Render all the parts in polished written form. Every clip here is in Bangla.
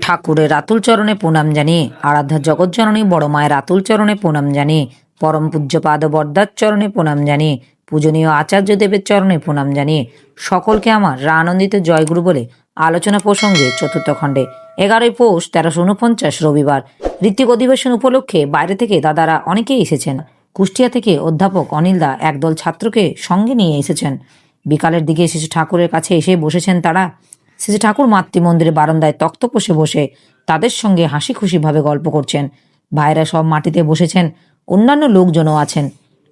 ঠাকুরের আতুল চরণে প্রণাম জানিয়ে, আরাধ্যা জগৎজননী বড় মায়ের আতুল চরণে প্রণাম জানিয়ে, পরম পূজ্যপাদ বরদার চরণে প্রণাম জানিয়ে, পূজনীয় আচার্য দেবের চরণে প্রণাম জানিয়ে সকলকে আমার আনন্দিত জয়গুরু বলে আলোচনা প্রসঙ্গে চতুর্থ খণ্ডে 11ই পৌষ 1349 রবিবার ঋত্বিক অধিবেশন উপলক্ষে বাইরে থেকে দাদারা অনেকেই এসেছেন। কুষ্টিয়া থেকে অধ্যাপক অনিলদা একদল ছাত্রকে সঙ্গে নিয়ে এসেছেন। বিকালের দিকে শিশু ঠাকুরের কাছে এসে বসেছেন তারা। শিশু ঠাকুর মাতৃমন্দিরের বারান্দায় তক্তপোষে বসে তাদের সঙ্গে হাসি খুশিভাবে গল্প করছেন। ভাইরা সব মাটিতে বসেছেন, অন্যান্য লোকজনও আছেন।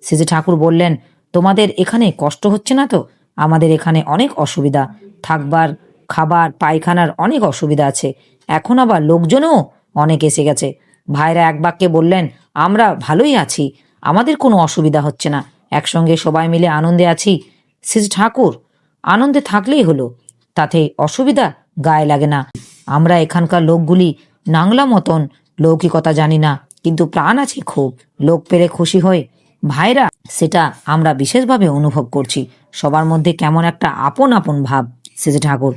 শিশু ঠাকুর বললেন, তোমাদের এখানে কষ্ট হচ্ছে না তো? আমাদের এখানে অনেক অসুবিধা, থাকবার, খাবার, পায়খানার অনেক অসুবিধা আছে। এখন আবার লোকজনও অনেক এসে গেছে। ভাইরা এক বাক্যে বললেন, আমরা ভালোই আছি, আমাদের কোনো অসুবিধা হচ্ছে না, একসঙ্গে সবাই মিলে আনন্দে আছি। শিশু ঠাকুর, আনন্দে থাকলেই হলো, তাতে অসুবিধা গায়ে লাগে না। আমরা এখানকার লোকগুলি নাংলা মতন লৌকিকতা জানি না, কিন্তু প্রাণ আছে খুব, লোক পেলে খুশি হয়। ভাইরা, সেটা আমরা বিশেষভাবে অনুভব করছি। সবার মধ্যে কেমন একটা আপন আপন ভাব। সেজে ঠাকুর,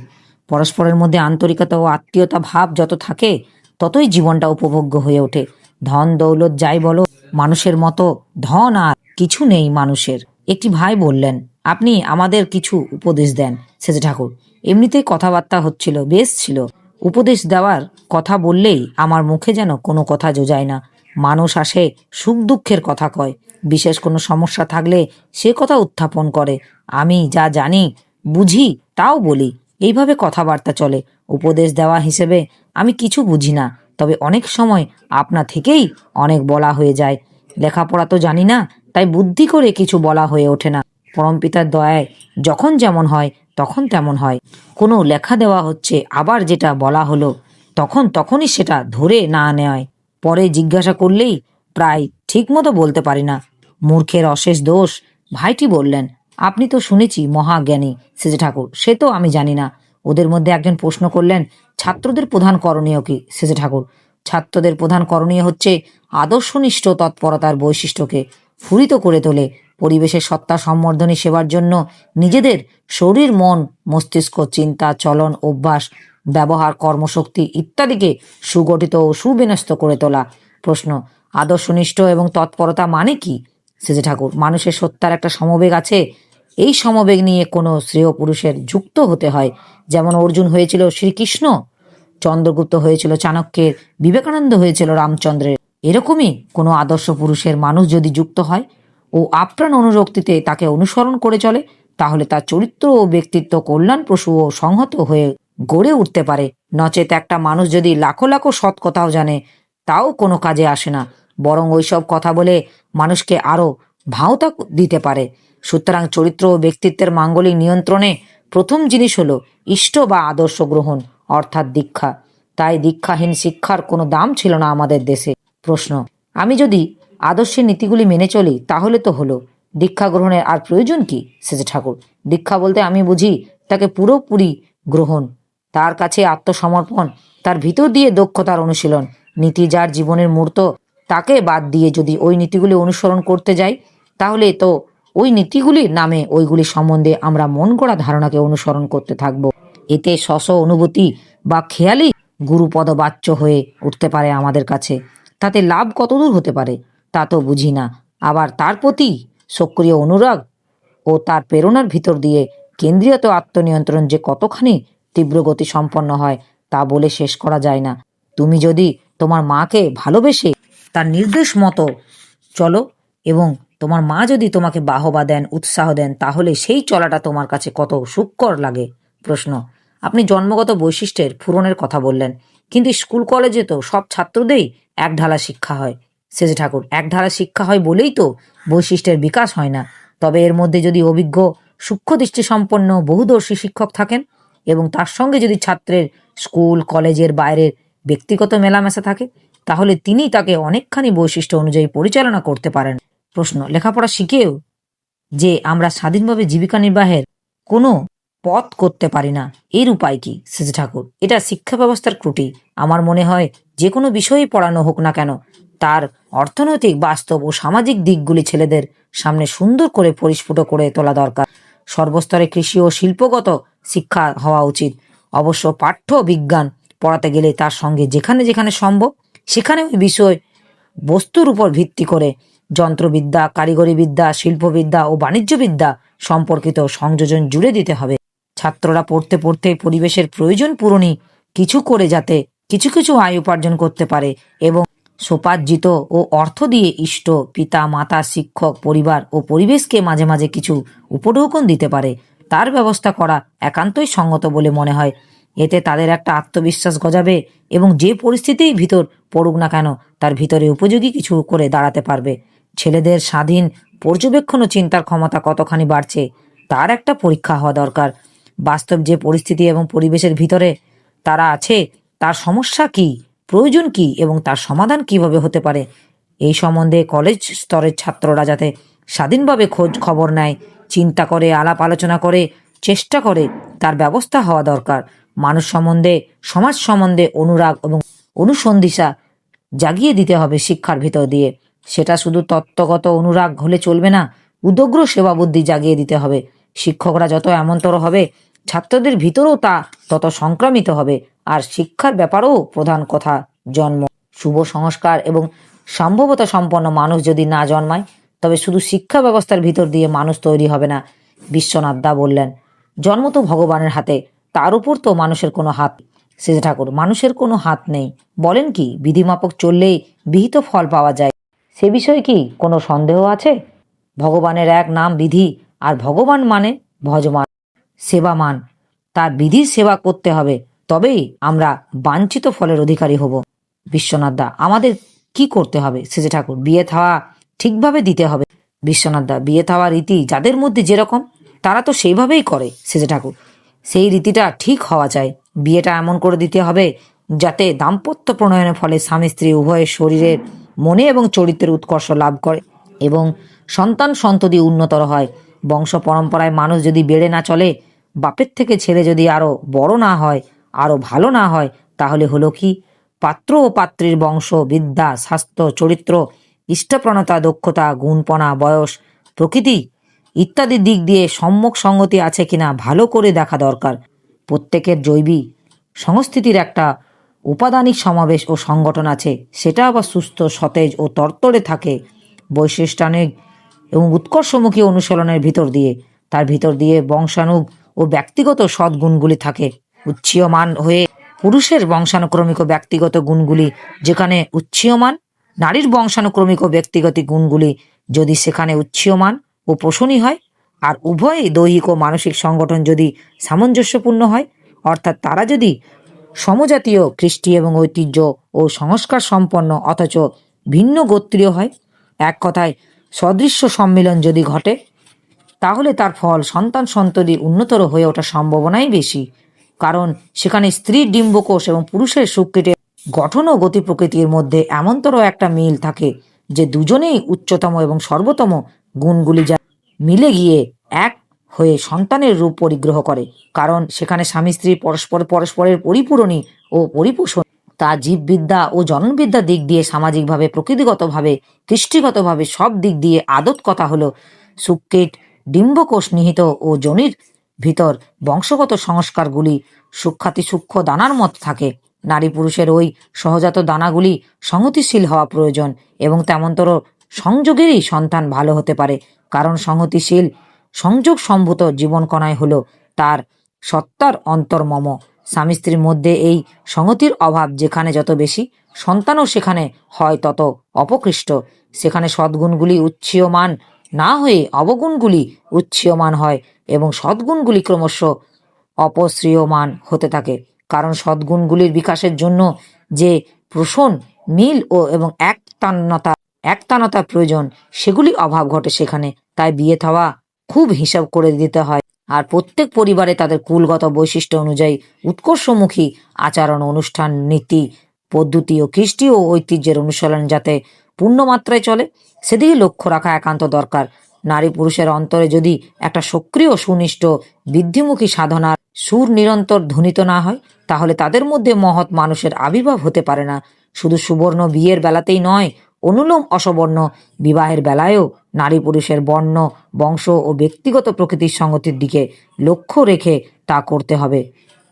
পরস্পরের মধ্যে আন্তরিকতা ও আত্মীয়তা ভাব যত থাকে ততই জীবনটা উপভোগ্য হয়ে ওঠে। ধন দৌলত যাই বলো, মানুষের মতো ধন আর কিছু নেই মানুষের। একটি ভাই বললেন, আপনি আমাদের কিছু উপদেশ দেন। সেজে ঠাকুর, এমনিতেই কথাবার্তা হচ্ছিল, বেশ ছিল। উপদেশ দেওয়ার কথা বললেই আমার মুখে যেন কোনো কথা জোজায় না। মানুষ আসে সুখ দুঃখের কথা কয়, বিশেষ কোনো সমস্যা থাকলে সে কথা উত্থাপন করে। আমি যা জানি বুঝি তাও বলি, এইভাবে কথাবার্তা চলে। উপদেশ দেওয়া হিসেবে আমি কিছু বুঝি না, তবে অনেক সময় আপনা থেকেই অনেক বলা হয়ে যায়। লেখাপড়া তো জানি না, তাই বুদ্ধি করে কিছু বলা হয়ে ওঠে না। পরমপিতার দয়ায় যখন যেমন হয় তখন তেমন হয়। কোনো লেখা দেওয়া হচ্ছে, আবার যেটা বলা হলো তখনই সেটা ধরে না নেয়, পরে জিজ্ঞাসা করলেই প্রায় ঠিক মতো বলতে পারি না। মূর্খের অশেষ দোষ। ভাইটি বললেন, আপনি তো শুনেছি মহাজ্ঞানী। সেজে ঠাকুর, সে তো আমি জানি না। ওদের মধ্যে একজন প্রশ্ন করলেন, ছাত্রদের প্রধান করণীয় কি? সেজে ঠাকুর, ছাত্রদের প্রধান করণীয় হচ্ছে আদর্শনিষ্ঠ তৎপরতার বৈশিষ্ট্যকে ফুরিত করে তোলে, পরিবেশের সত্তা সম্বর্ধনী সেবার জন্য নিজেদের শরীর, মন, মস্তিষ্ক, চিন্তা, চলন, অভ্যাস, ব্যবহার, কর্মশক্তি ইত্যাদিকে সুগঠিত ও সুবিন্যস্ত করে তোলা। প্রশ্ন, আদর্শনিষ্ঠ এবং তৎপরতা মানে কি? সেজে ঠাকুর, মানুষের সত্তার একটা সমবেগ আছে, এই সমবেগ নিয়ে কোনো শ্রেয় পুরুষের যুক্ত হতে হয়। যেমন অর্জুন হয়েছিল শ্রীকৃষ্ণ, চন্দ্রগুপ্ত হয়েছিল চাণক্যের, বিবেকানন্দ হয়েছিল রামচন্দ্রের। এরকমই কোনো আদর্শ পুরুষের মানুষ যদি যুক্ত হয় ও আপ্রাণ অনুরক্তিতে তাকে অনুসরণ করে চলে, তাহলে তার চরিত্র ও ব্যক্তিত্ব কল্যাণপ্রসূ ও সংহত হয়ে গড়ে উঠতে পারে। নচেত একটা মানুষ যদি লাখো লাখো সৎ কথাও জানে, তাও কোনো কাজে আসে না, বরং ওইসব কথা বলে মানুষকে আরো ভাঁওতা দিতে পারে। সুতরাং চরিত্র ও ব্যক্তিত্বের মাঙ্গলিক নিয়ন্ত্রণে প্রথম জিনিস হলো ইষ্ট বা আদর্শ গ্রহণ, অর্থাৎ দীক্ষা। তাই দীক্ষাহীন শিক্ষার কোনো দাম ছিল না আমাদের দেশে। প্রশ্ন, আমি যদি আদর্শের নীতিগুলি মেনে চলি তাহলে তো হলো, দীক্ষা গ্রহণের আর প্রয়োজন কি? সেজে ঠাকুর, দীক্ষা বলতে আমি বুঝি তাকে পুরোপুরি গ্রহণ, তার কাছে আত্মসমর্পণ, তার ভিতর দিয়ে দক্ষতার অনুশীলন। নীতি যার জীবনের মূর্ত, তাকে বাদ দিয়ে যদি ওই নীতিগুলি অনুসরণ করতে যাই, তাহলে তো ওই নীতিগুলির নামে ওইগুলি সম্বন্ধে আমরা মন গড়া ধারণাকে অনুসরণ করতে থাকবো। এতে স্ব অনুভূতি বা খেয়ালি গুরুপদ বাচ্য হয়ে উঠতে পারে আমাদের কাছে। তাতে লাভ কতদূর হতে পারে তা তো বুঝি না। আবার তার প্রতি সক্রিয় অনুরাগ ও তার প্রেরণার ভিতর দিয়ে কেন্দ্রীয়ত আত্মনিয়ন্ত্রণ যে কতখানি তীব্রগতি সম্পন্ন হয় তা বলে শেষ করা যায় না। তুমি যদি তোমার মাকে ভালোবেসে তার নির্দেশ মতো চলো, এবং তোমার মা যদি তোমাকে বাহবা দেন, উৎসাহ দেন, তাহলে সেই চলাটা তোমার কাছে কত সুখকর লাগে। প্রশ্ন, আপনি জন্মগত বৈশিষ্ট্যের পূরণের কথা বললেন, কিন্তু স্কুল কলেজে তো সব ছাত্রদেরই একঢালা শিক্ষা হয়। সেজে ঠাকুর, একঢালা শিক্ষা হয় বলেই তো বৈশিষ্ট্যের বিকাশ হয় না। তবে এর মধ্যে যদি অভিজ্ঞ, সূক্ষ্ম দৃষ্টিসম্পন্ন, বহুদর্শী শিক্ষক থাকেন এবং তার সঙ্গে যদি ছাত্রের স্কুল কলেজের বাইরের ব্যক্তিগত মেলামেশা থাকে, তাহলে তিনি তাকে অনেকখানি বৈশিষ্ট্য অনুযায়ী পরিচালনা করতে পারেন। প্রশ্ন, লেখাপড়া শিখেও যে আমরা স্বাধীনভাবে জীবিকা নির্বাহের কোনো পথ করতে পারি না, এর উপায় কি? সেজে ঠাকুর, এটা শিক্ষা ব্যবস্থার ত্রুটি। আমার মনে হয় যে কোনো বিষয়ই পড়ানো হোক না কেন, তার অর্থনৈতিক, বাস্তব ও সামাজিক দিকগুলি ছেলেদের সামনে সুন্দর করে পরিস্ফুট করে তোলা দরকার। সর্বস্তরে কৃষি ও শিল্পগত শিক্ষা হওয়া উচিত। অবশ্য পাঠ্য বিজ্ঞান পড়াতে গেলে তার সঙ্গে যেখানে যেখানে সম্ভব সেখানে ওই বিষয় বস্তুর উপর ভিত্তি করে যন্ত্রবিদ্যা, কারিগরি বিদ্যা, শিল্পবিদ্যা ও বাণিজ্যবিদ্যা সম্পর্কিত সংযোজন জুড়ে দিতে হবে। ছাত্ররা পড়তে পড়তে পরিবেশের প্রয়োজন পূরণই কিছু করে যাতে কিছু কিছু আয় উপার্জন করতে পারে এবং সোপার্জিত ও অর্থ দিয়ে ইষ্ট, পিতা, মাতা, শিক্ষক, পরিবার ও পরিবেশকে মাঝে মাঝে কিছু উপঢৌকন দিতে পারে, তার ব্যবস্থা করা একান্তই সঙ্গত বলে মনে হয়। এতে তাদের একটা আত্মবিশ্বাস গজাবে এবং যে পরিস্থিতিই ভিতর পড়ুক না কেন তার ভিতরে উপযোগী কিছু করে দাঁড়াতে পারবে। ছেলেদের স্বাধীন পর্যবেক্ষণ ও চিন্তার ক্ষমতা কতখানি বাড়ছে তার একটা পরীক্ষা হওয়া দরকার। বাস্তব যে পরিস্থিতি এবং পরিবেশের ভিতরে তারা আছে তার সমস্যা কি, প্রয়োজন কি এবং তার সমাধান কিভাবে হতে পারে, এই সম্বন্ধে কলেজ স্তরের ছাত্ররা যাতে স্বাধীনভাবে খোঁজ খবর নেয়, চিন্তা করে, আলাপ আলোচনা করে, চেষ্টা করে, তার ব্যবস্থা হওয়া দরকার। মানুষ সম্বন্ধে, সমাজ সম্বন্ধে অনুরাগ এবং অনুসন্ধিৎসা জাগিয়ে দিতে হবে শিক্ষার ভিতর দিয়ে। সেটা শুধু তত্ত্বগত অনুরাগ হলে চলবে না, উদগ্র সেবা বুদ্ধি জাগিয়ে দিতে হবে। শিক্ষকরা যত এমনতর হবে ছাত্রদের ভিতরেও তা তত সংক্রামিত হবে। আর শিক্ষার ব্যাপারেও প্রধান কথা জন্ম। শুভ সংস্কার এবং সম্ভবতা সম্পন্ন মানুষ যদি না জন্মায় তবে শুধু শিক্ষা ব্যবস্থার ভিতর দিয়ে মানুষ তৈরি হবে না। বিশ্বনাথ দা বললেন, জন্ম তো ভগবানের হাতে, তার উপর তো মানুষের কোনো হাত। সেজ ঠাকুর, মানুষের কোনো হাত নেই বলেন কি? বিধিমাপক চললেই বিহিত ফল পাওয়া যায়, সে বিষয়ে কি কোনো সন্দেহ আছে? ভগবানের এক নাম বিধি, আর ভগবান মানে ভজমান, সেবামান। তার বিধির সেবা করতে হবে, তবেই আমরা বাঞ্ছিত ফলের অধিকারী হব। বিশ্বনাথ দা, আমাদের কি করতে হবে? সেজে ঠাকুর, বিয়ে থাওয়া ঠিকভাবে দিতে হবে। বিশ্বনাথ দা, বিয়ে থাওয়া রীতি যাদের মধ্যে যেরকম তারা তো সেইভাবেই করে। সেজে ঠাকুর, সেই রীতিটা ঠিক হওয়া চাই। বিয়েটা এমন করে দিতে হবে যাতে দাম্পত্য প্রণয়নের ফলে স্বামী স্ত্রী উভয়ের শরীরের, মনে এবং চরিত্রের উৎকর্ষ লাভ করে এবং সন্তান সন্ততি উন্নতর হয়। বংশ পরম্পরায় মানুষ যদি বেড়ে না চলে, বাপের থেকে ছেলে যদি আরো বড় না হয়, আরো ভালো না হয়, তাহলে হলো কি? পাত্র ও পাত্রীর বংশ, বিদ্যা, স্বাস্থ্য, চরিত্র, ইষ্টপ্রণতা, দক্ষতা, গুণপনা, বয়স, প্রকৃতি ইত্যাদি দিক দিয়ে সম্যক সঙ্গতি আছে কিনা ভালো করে দেখা দরকার। প্রত্যেকের জৈবিক সংস্থিতির একটা উপাদানিক সমাবেশ ও সংগঠন আছে, সেটা আবার সুস্থ, সতেজ ও তরতরে থাকে বৈশিষ্ট্যানুগ এবং উৎকর্ষমুখী অনুশীলনের ভিতর দিয়ে। তার ভিতর দিয়ে বংশানুগ ও ব্যক্তিগত সদ্গুণগুলি থাকে উচ্চীয়মান হয়ে। পুরুষের বংশানুক্রমিক ও ব্যক্তিগত গুণগুলি যেখানে উচ্চীয়মান, নারীর বংশানুক্রমিক ও ব্যক্তিগত গুণগুলি যদি সেখানে উচ্চীয়মান ও পোষণী হয়, আর উভয়ই দৈহিক ও মানসিক সংগঠন যদি সামঞ্জস্যপূর্ণ হয়, অর্থাৎ তারা যদি সমজাতীয়, কৃষ্টি এবং ঐতিহ্য ও সংস্কার সম্পন্ন অথচ ভিন্ন গোত্রীয় হয়, এক কথায় সদৃশ্য সম্মিলন যদি ঘটে, তাহলে তার ফল সন্তান সন্ততি উন্নতর হয়ে ওঠার সম্ভাবনাই বেশি। কারণ সেখানে স্ত্রীর ডিম্বকোষ এবং পুরুষের শুক্রিটের গঠন ও গতি প্রকৃতির মধ্যে এমনতর একটা মিল থাকে যে দুজনেই উচ্চতম এবং সর্বোত্তম গুণগুলি যা মিলে গিয়ে এক হয়ে সন্তানের রূপ পরিগ্রহ করে। কারণ সেখানে স্বামী স্ত্রী পরস্পরের পরিপূরণী ও পরিপোষণ, তা জীববিদ্যা ও জননবিদ্যার দিক দিয়ে, সামাজিকভাবে, প্রকৃতিগতভাবে, কৃষ্টিগতভাবে সব দিক দিয়ে আদত কথা হলো শুক্রিট ডিম্বকোষ নিহিত ও যোনির ভিতর বংশগত সংস্কারগুলি সূক্ষ্মাতি সূক্ষ্ম দানার মত থাকে। নারী পুরুষের ওই সহজাত দানাগুলি সংহতিশীল হওয়া প্রয়োজন এবং তেমনতর সংযোগেরই সন্তান ভালো হতে পারে। কারণ সংহতিশীল সংযোগ সম্ভূত জীবনকণায় হলো তার সত্তার অন্তর্মম। স্বামী স্ত্রীর মধ্যে এই সংহতির অভাব যেখানে যত বেশি, সন্তানও সেখানে হয় তত অপকৃষ্ট। সেখানে সদ্গুণগুলি উচ্চীয়মান না হয়ে অবগুণগুলি উচ্চীয়মান হয় এবং সদ্গুণগুলি ক্রমশ অপশ্রিয়মান হতে থাকে। কারণ সদ্গুণগুলির বিকাশের জন্য যে পোষণ, মিল ও এবং একতানতার প্রয়োজন, সেগুলি অভাব ঘটে সেখানে। তাই বিয়ে থাওয়া খুব হিসাব করে দিতে হয়। আর প্রত্যেক পরিবারে তাদের কুলগত বৈশিষ্ট্য অনুযায়ী উৎকর্ষমুখী আচরণ, অনুষ্ঠান, নীতি, পদ্ধতি ও কৃষ্টি ও ঐতিহ্যের অনুশীলন যাতে পূর্ণমাত্রায় চলে, সেদিকে লক্ষ্য রাখা একান্ত দরকার। নারী পুরুষের অন্তরে যদি একটা সক্রিয়, সুনিষ্ঠ, বৃদ্ধিমুখী সাধনার সুর নিরন্তর ধ্বনিত না হয়, তাহলে তাদের মধ্যে মহৎ মানুষের আবির্ভাব হতে পারে না। শুধু সুবর্ণ বিয়ের বেলাতেই নয়, অনুলোম অসবর্ণ বিবাহের বেলায়ও নারী পুরুষের বর্ণ, বংশ ও ব্যক্তিগত প্রকৃতির সংগতির দিকে লক্ষ্য রেখে তা করতে হবে।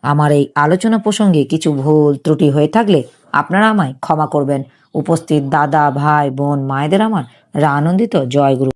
আমার এই আলোচনা প্রসঙ্গে কিছু ভুল ত্রুটি হয়ে থাকলে আপনারা আমায় ক্ষমা করবেন। উপস্থিত দাদা, ভাই, বোন, মায়েদের আমার আনন্দিত জয় গুরু।